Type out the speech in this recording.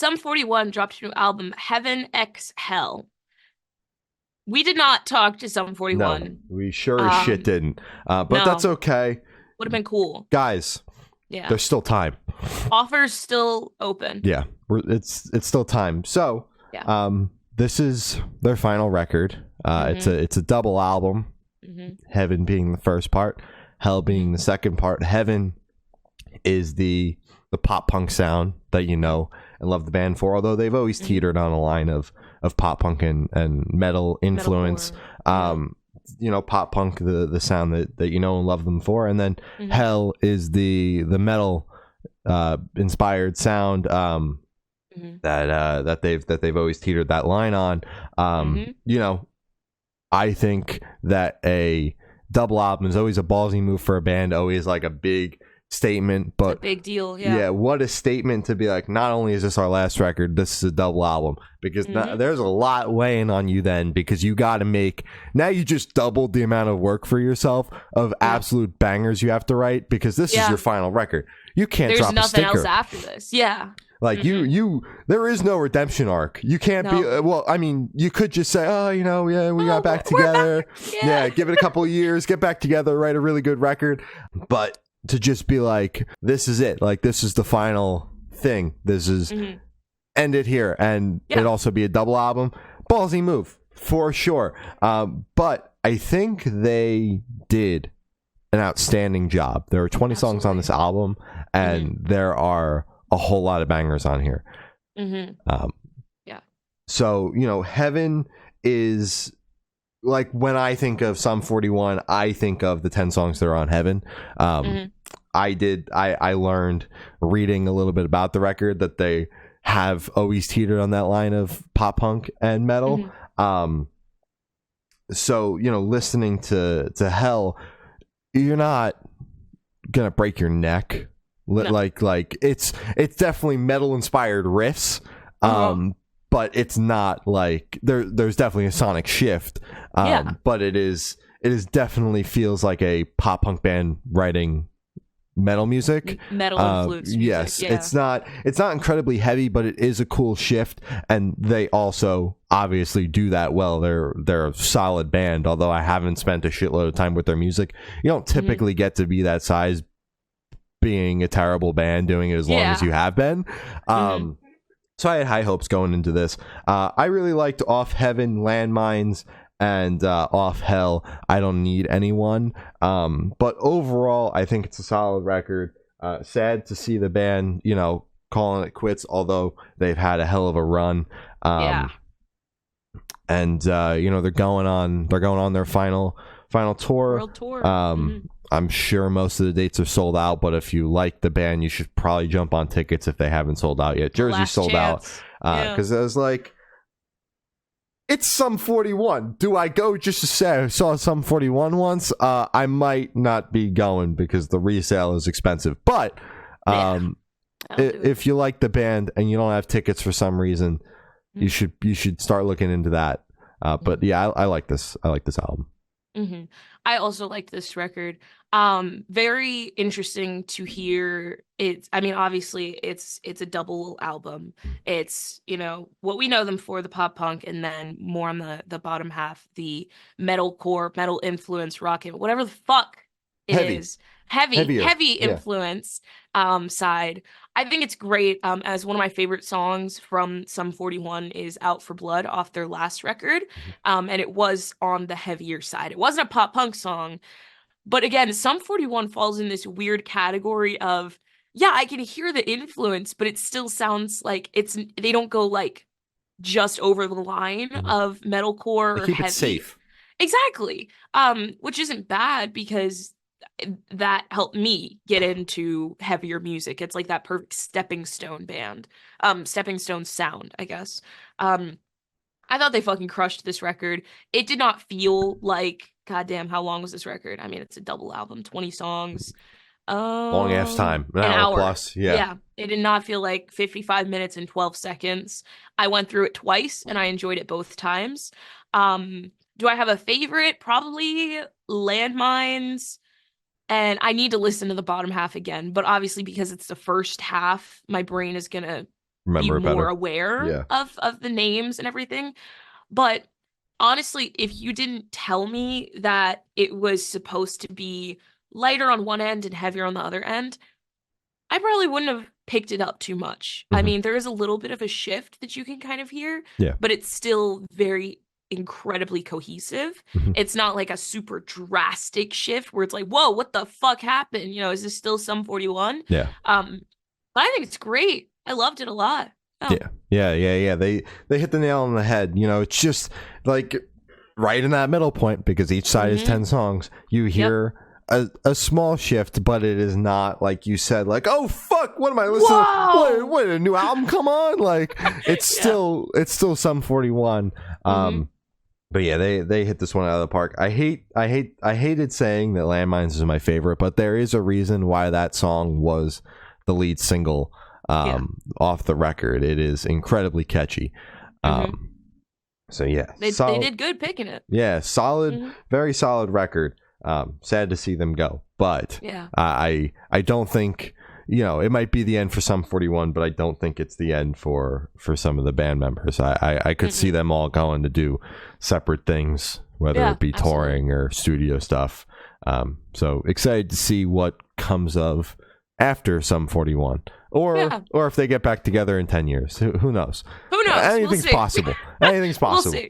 Sum 41 dropped a new album, Heaven X Hell. We did not talk to Sum No, 41. we sure as shit didn't. But that's No, okay. would have been cool. Guys, Yeah. there's still time. Offers still open. Yeah, it's still time. So, Yeah. this is their final record. It's a double album. Heaven being the first part, Hell being the second part. Heaven is the pop punk sound that you know and love the band for, although they've always teetered on a line of pop punk and metal influence. You know, pop punk, the sound that you know and love them for, and then Hell is the metal inspired sound that they've always teetered that line on. You know, I think that a double album is always a ballsy move for a band, always like a big statement, but it's a big deal. Yeah. What a statement to be like, not only is this our last record, this is a double album, because there's a lot weighing on you then, because you got to make, now you just doubled the amount of work for yourself of absolute bangers you have to write, because this is your final record. You can't There's drop a nothing sticker else after this. Yeah. like you there is no redemption arc. You can't be well, I mean, you could just say, oh, you know, yeah, we got back together. Yeah, give it a couple of years, get back together, write a really good record. But to just be like, this is it, like this is the final thing, this is end it here, and it also be a double album, ballsy move for sure. But I think they did an outstanding job. There are 20 songs on this album, and there are a whole lot of bangers on here. So, you know, Heaven is like, when I think of Sum 41, I think of the 10 songs that are on Heaven. I learned reading a little bit about the record that they have always teetered on that line of pop punk and metal. So, you know, listening to Hell, you're not gonna break your neck. Like it's definitely metal inspired riffs, but it's not like there's definitely a sonic shift, but it is definitely feels like a pop punk band writing metal music, metal influence music. Yes, it's not incredibly heavy, but it is a cool shift, and they also obviously do that well. They're a solid band, although I haven't spent a shitload of time with their music. You don't typically get to be that size being a terrible band doing it as long as you have been. So I had high hopes going into this. I really liked Off Heaven, Landmines, and Off Hell, I Don't Need Anyone. But overall, I think it's a solid record. Sad to see the band, you know, calling it quits, although they've had a hell of a run. And you know, they're going on their final tour. World tour. I'm sure most of the dates are sold out, but if you like the band, you should probably jump on tickets if they haven't sold out yet. Jersey sold out, because I was like, it's Sum 41. Do I go just to say I saw Sum 41 once? I might not be going because the resale is expensive. But if you like the band and you don't have tickets for some reason, you should start looking into that. But yeah, I like this. I like this album. I also liked this record. Very interesting to hear it. I mean, obviously it's a double album. It's, you know, what we know them for, the pop punk, and then more on the bottom half, the metalcore, metal influence, rock, whatever the fuck it is. Heavy influence side. I think it's great. As one of my favorite songs from Sum 41 is Out for Blood off their last record. And it was on the heavier side. It wasn't a pop punk song. But again, Sum 41 falls in this weird category of, yeah, I can hear the influence, but it still sounds like they don't go like just over the line of metalcore or keep heavy. It safe. Exactly. Which isn't bad, because that helped me get into heavier music. It's like that perfect stepping stone sound, I guess. I thought they fucking crushed this record. It did not feel like, goddamn, how long was this record? I mean, it's a double album, 20 songs. Long ass time. An hour plus. Yeah. It did not feel like 55 minutes and 12 seconds. I went through it twice and I enjoyed it both times. Do I have a favorite? Probably Landmines. And I need to listen to the bottom half again, but obviously because it's the first half, my brain is gonna be Remember it more better. aware Yeah. of the names and everything. But honestly, if you didn't tell me that it was supposed to be lighter on one end and heavier on the other end, I probably wouldn't have picked it up too much. I Mhm. mean, there is a little bit of a shift that you can kind of hear, Yeah. but it's still very incredibly cohesive. Mhm. It's not like a super drastic shift where it's like, whoa, what the fuck happened? You know, is this still Sum 41? Yeah. But I think it's great. I loved it a lot. Oh. Yeah. They hit the nail on the head. You know, it's just like right in that middle point, because each side is 10 songs. You hear a small shift, but it is not like you said, like, oh fuck, what am I listening to? What, a new album come on? Like, it's still Sum 41. But yeah, they hit this one out of the park. I hated saying that Landmines is my favorite, but there is a reason why that song was the lead single off the record. It is incredibly catchy. So yeah, they did good picking it. Yeah, solid, very solid record. Sad to see them go, but I don't think, you know, it might be the end for Sum 41, but I don't think it's the end for some of the band members. I could see them all going to do separate things, whether it be touring or studio stuff. So excited to see what comes of after Sum 41, or if they get back together in 10 years. Who knows? Who knows? Anything's possible. Anything's possible. We'll see.